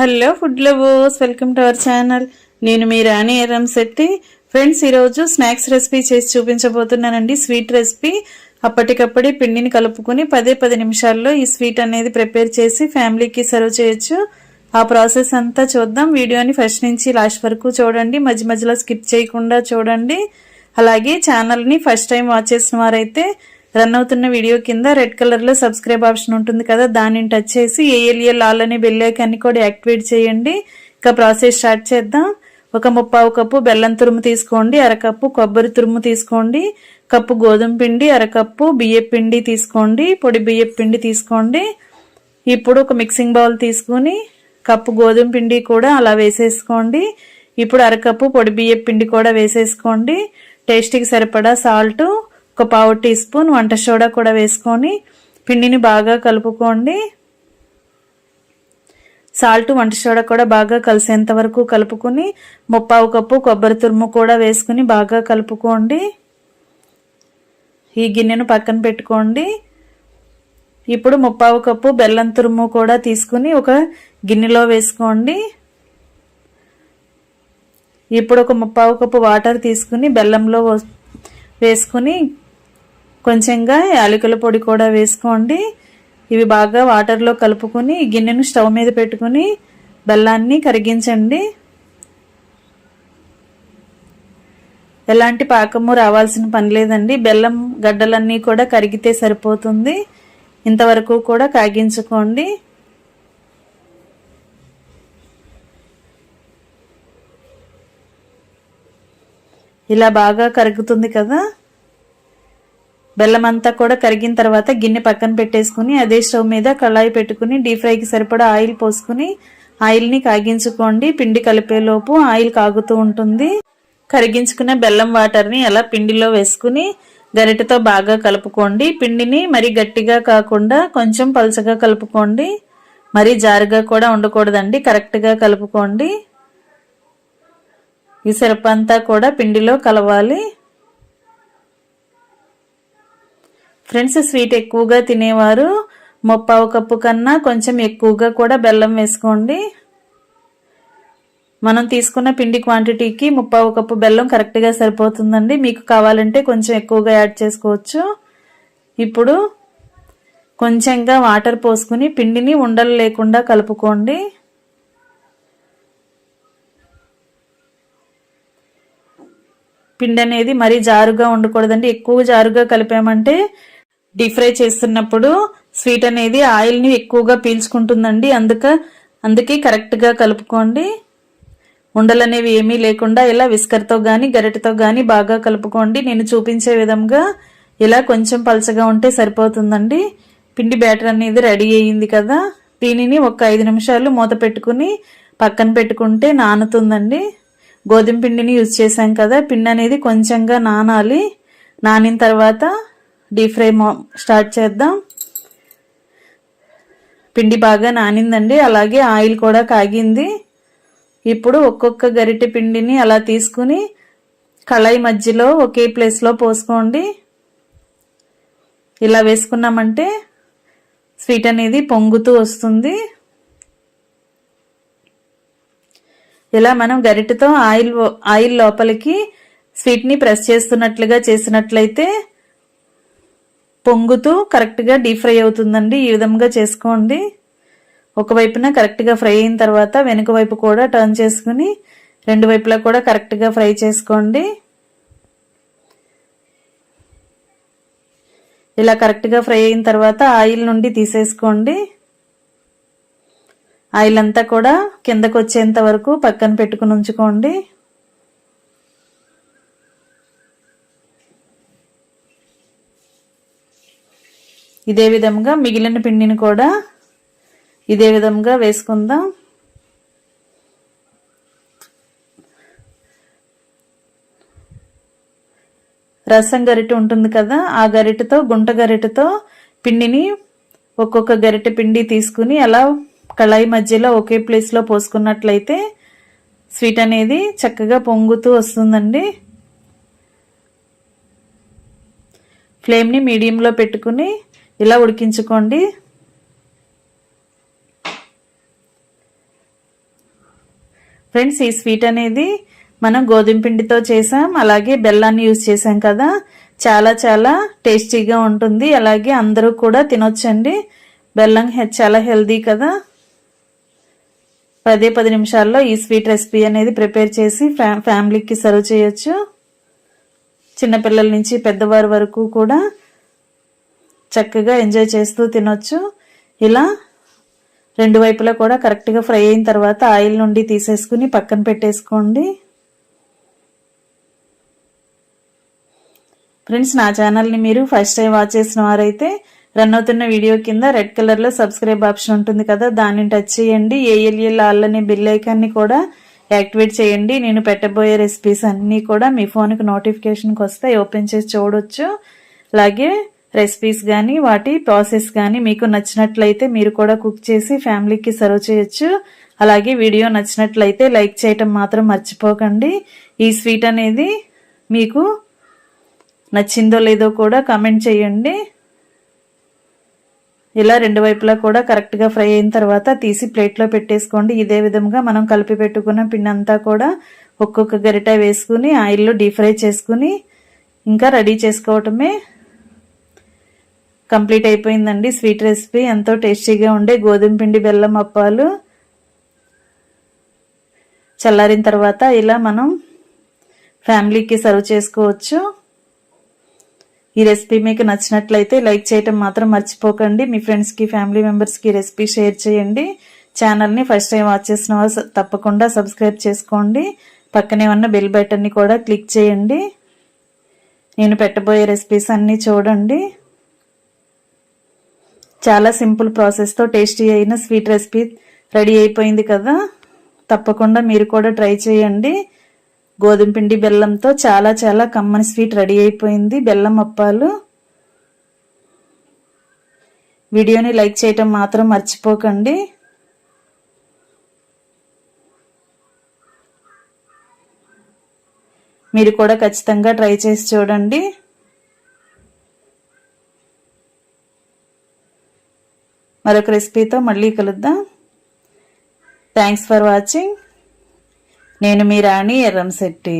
Hello food lovers, welcome to our channel. నేను మీ రాణి Erramsetti. Friends, ఈరోజు snacks recipe చేసి చూపించబోతున్నానండి. Sweet recipe. అప్పటికప్పుడే పిండిని కలుపుకొని 10 నిమిషాల్లో ఈ స్వీట్ అనేది ప్రిపేర్ చేసి ఫ్యామిలీకి సర్వ్ చేయొచ్చు. ఆ ప్రాసెస్ అంతా చూద్దాం. వీడియోని ఫస్ట్ నుంచి లాస్ట్ వరకు చూడండి, మధ్య మధ్యలో స్కిప్ చేయకుండా చూడండి. అలాగే ఛానల్ని ఫస్ట్ టైం వాచ్ చేసిన వారైతే రన్ అవుతున్న వీడియో కింద రెడ్ కలర్ లో సబ్స్క్రైబ్ ఆప్షన్ ఉంటుంది కదా, దానిని టచ్ చేసి ఏఎల్ఎల్ ఆల్ అనే బెల్ ఐకాన్ని కూడా యాక్టివేట్ చేయండి. ఇక ప్రాసెస్ స్టార్ట్ చేద్దాం. ఒక 1/4 కప్పు బెల్లం తురుము తీసుకోండి, అరకప్పు కొబ్బరి తురుము తీసుకోండి, కప్పు గోధుమ పిండి, అరకప్పు బియ్యం పిండి తీసుకోండి, పొడి బియ్యం పిండి తీసుకోండి. ఇప్పుడు ఒక మిక్సింగ్ బౌల్ తీసుకుని కప్పు గోధుమ పిండి కూడా అలా వేసేసుకోండి. ఇప్పుడు అరకప్పు పొడి బియ్యం పిండి కూడా వేసేసుకోండి. టేస్ట్కి సరిపడా సాల్ట్, ఒక 1/2 టీ స్పూన్ వంట సోడా కూడా వేసుకొని పిండిని బాగా కలుపుకోండి. సాల్ట్ వంట సోడా కూడా బాగా కలిసేంత వరకు కలుపుకొని 1/4 కప్పు కొబ్బరి తురుము కూడా వేసుకుని బాగా కలుపుకోండి. ఈ గిన్నెను పక్కన పెట్టుకోండి. ఇప్పుడు 1/4 కప్పు బెల్లం తురుము కూడా తీసుకుని ఒక గిన్నెలో వేసుకోండి. ఇప్పుడు ఒక 1/4 కప్పు వాటర్ తీసుకుని బెల్లంలో వేసుకుని కొంచెంగా యాలకుల పొడి కూడా వేసుకోండి. ఇవి బాగా వాటర్లో కలుపుకొని గిన్నెను స్టవ్ మీద పెట్టుకుని బెల్లాన్ని కరిగించండి. ఎలాంటి పాకము రావాల్సిన పని లేదండి. బెల్లం గడ్డలన్నీ కూడా కరిగితే సరిపోతుంది. ఇంతవరకు కూడా కాగించుకోండి. ఇలా బాగా కరుగుతుంది కదా. బెల్లం అంతా కూడా కరిగిన తర్వాత గిన్నె పక్కన పెట్టేసుకుని అదే స్టవ్ మీద కళాయి పెట్టుకుని డీప్ ఫ్రైకి సరిపడా ఆయిల్ పోసుకుని ఆయిల్ని కాగించుకోండి. పిండి కలిపేలోపు ఆయిల్ కాగుతూ ఉంటుంది. కరిగించుకున్న బెల్లం వాటర్ని అలా పిండిలో వేసుకుని గరిటెతో బాగా కలుపుకోండి. పిండిని మరీ గట్టిగా కాకుండా కొంచెం పలుచగా కలుపుకోండి. మరీ జారుగా కూడా ఉండకూడదండి, కరెక్ట్గా కలుపుకోండి. ఈ సిరప్ అంతా కూడా పిండిలో కలవాలి. ఫ్రెండ్స్, స్వీట్ ఎక్కువగా తినేవారు 1/4 కప్పు కన్నా కొంచెం ఎక్కువగా కూడా బెల్లం వేసుకోండి. మనం తీసుకున్న పిండి క్వాంటిటీకి 1/4 కప్పు బెల్లం కరెక్ట్గా సరిపోతుందండి. మీకు కావాలంటే కొంచెం ఎక్కువగా యాడ్ చేసుకోవచ్చు. ఇప్పుడు కొంచెంగా వాటర్ పోసుకుని పిండిని ఉండలు లేకుండా కలుపుకోండి. పిండి అనేది మరీ జారుగా ఉండకూడదండి. ఎక్కువ జారుగా కలిపామంటే డీప్ ఫ్రై చేస్తున్నప్పుడు స్వీట్ అనేది ఆయిల్ని ఎక్కువగా పీల్చుకుంటుందండి. అందుకే కరెక్ట్గా కలుపుకోండి. ఉండలు అనేవి ఏమీ లేకుండా ఇలా విస్కర్తో కానీ గరిటెతో కానీ బాగా కలుపుకోండి. నేను చూపించే విధంగా ఇలా కొంచెం పలచగా ఉంటే సరిపోతుందండి. పిండి బ్యాటర్ అనేది రెడీ అయ్యింది కదా. దీనిని ఒక 5 నిమిషాలు మూత పెట్టుకుని పక్కన పెట్టుకుంటే నానుతుందండి. గోధుమ పిండిని యూజ్ చేసాం కదా, పిండి అనేది కొంచెంగా నానాలి. నానిన తర్వాత డీప్ ఫ్రై స్టార్ట్ చేద్దాం. పిండి బాగా నానిందండి, అలాగే ఆయిల్ కూడా కాగింది. ఇప్పుడు ఒక్కొక్క గరిటె పిండిని అలా తీసుకుని కళాయి మధ్యలో ఒకే ప్లేస్లో పోసుకోండి. ఇలా వేసుకున్నామంటే స్వీట్ అనేది పొంగుతూ వస్తుంది. ఇలా మనం గరిటెతో ఆయిల్ లోపలికి స్వీట్ని ప్రెస్ చేస్తున్నట్లుగా చేసినట్లయితే పొంగుతూ కరెక్ట్గా డీప్ ఫ్రై అవుతుందండి. ఈ విధంగా చేసుకోండి. ఒకవైపున కరెక్ట్గా ఫ్రై అయిన తర్వాత వెనుక వైపు కూడా టర్న్ చేసుకుని 2 వైపులా కూడా కరెక్ట్గా ఫ్రై చేసుకోండి. ఇలా కరెక్ట్గా ఫ్రై అయిన తర్వాత ఆయిల్ నుండి తీసేసుకోండి. ఆయిల్ అంతా కూడా కిందకు వచ్చేంత వరకు పక్కన పెట్టుకుని ఉంచుకోండి. ఇదే విధంగా మిగిలిన పిండిని కూడా ఇదే విధంగా వేసుకుందాం. రసం గరిటె ఉంటుంది కదా, ఆ గరిటెతో గుంట గరిటెతో పిండిని ఒక్కొక్క గరిటె పిండి తీసుకుని అలా కళాయి మధ్యలో ఒకే ప్లేస్లో పోసుకున్నట్లయితే స్వీట్ అనేది చక్కగా పొంగుతూ వస్తుందండి. ఫ్లేమ్ని మీడియంలో పెట్టుకుని ఇలా ఉడికించుకోండి. ఫ్రెండ్స్, ఈ స్వీట్ అనేది మనం గోధుమ పిండితో చేసాం, అలాగే బెల్లాన్ని యూజ్ చేసాం కదా, చాలా చాలా టేస్టీగా ఉంటుంది. అలాగే అందరూ కూడా తినొచ్చండి. బెల్లం చాలా హెల్దీ కదా. 10 నిమిషాల్లో ఈ స్వీట్ రెసిపీ అనేది ప్రిపేర్ చేసి ఫ్యామిలీకి సర్వ్ చేయొచ్చు. చిన్నపిల్లల నుంచి పెద్దవారి వరకు కూడా చక్కగా ఎంజాయ్ చేస్తూ తినొచ్చు. ఇలా రెండు వైపులా కూడా కరెక్ట్గా ఫ్రై అయిన తర్వాత ఆయిల్ నుండి తీసేసుకుని పక్కన పెట్టేసుకోండి. ఫ్రెండ్స్, నా ఛానల్ని మీరు ఫస్ట్ టైం వాచ్ చేసిన వారైతే రన్ అవుతున్న వీడియో కింద రెడ్ కలర్లో సబ్స్క్రైబ్ ఆప్షన్ ఉంటుంది కదా, దాన్ని టచ్ చేయండి. ఏఎల్ఎల్ ఆల్ అనే బెల్ ఐకాన్ని కూడా యాక్టివేట్ చేయండి. నేను పెట్టబోయే రెసిపీస్ అన్నీ కూడా మీ ఫోన్కి నోటిఫికేషన్కి వస్తాయి, ఓపెన్ చేసి చూడొచ్చు. అలాగే రెసిపీస్ కానీ వాటి ప్రాసెస్ కానీ మీకు నచ్చినట్లయితే మీరు కూడా కుక్ చేసి ఫ్యామిలీకి సర్వ్ చేయొచ్చు. అలాగే వీడియో నచ్చినట్లయితే లైక్ చేయటం మాత్రం మర్చిపోకండి. ఈ స్వీట్ అనేది మీకు నచ్చిందో లేదో కూడా కామెంట్ చేయండి. ఇలా రెండు వైపులా కూడా కరెక్ట్గా ఫ్రై అయిన తర్వాత తీసి ప్లేట్లో పెట్టేసుకోండి. ఇదే విధంగా మనం కలిపి పెట్టుకున్న పిండి అంతా కూడా ఒక్కొక్క గరిట వేసుకుని ఆయిల్లో డీప్ ఫ్రై చేసుకుని ఇంకా రెడీ చేసుకోవటమే. కంప్లీట్ అయిపోయిందండి స్వీట్ రెసిపీ. ఎంతో టేస్టీగా ఉండే గోధుమ పిండి బెల్లం అప్పాలు. చల్లారిన తర్వాత ఇలా మనం ఫ్యామిలీకి సర్వ్ చేసుకోవచ్చు. ఈ రెసిపీ మీకు నచ్చినట్లయితే లైక్ చేయటం మాత్రం మర్చిపోకండి. మీ ఫ్రెండ్స్కి ఫ్యామిలీ మెంబర్స్కి రెసిపీ షేర్ చేయండి. ఛానల్ని ఫస్ట్ టైం వాచ్ చేసిన వాళ్ళు తప్పకుండా సబ్స్క్రైబ్ చేసుకోండి. పక్కనే ఉన్న బెల్ బటన్ని కూడా క్లిక్ చేయండి. నేను పెట్టబోయే రెసిపీస్ అన్నీ చూడండి. చాలా సింపుల్ ప్రాసెస్తో టేస్టీ అయిన స్వీట్ రెసిపీ రెడీ అయిపోయింది కదా. తప్పకుండా మీరు కూడా ట్రై చేయండి. గోధుమ పిండి బెల్లంతో చాలా చాలా కమ్మని స్వీట్ రెడీ అయిపోయింది, బెల్లం అప్పాలు. వీడియోని లైక్ చేయటం మాత్రం మర్చిపోకండి. మీరు కూడా ఖచ్చితంగా ట్రై చేసి చూడండి. మరొక రెసిపీతో మళ్ళీ కలుద్దాం. Thanks for watching. నేను మీ రాణి ఎర్రంశెట్టి.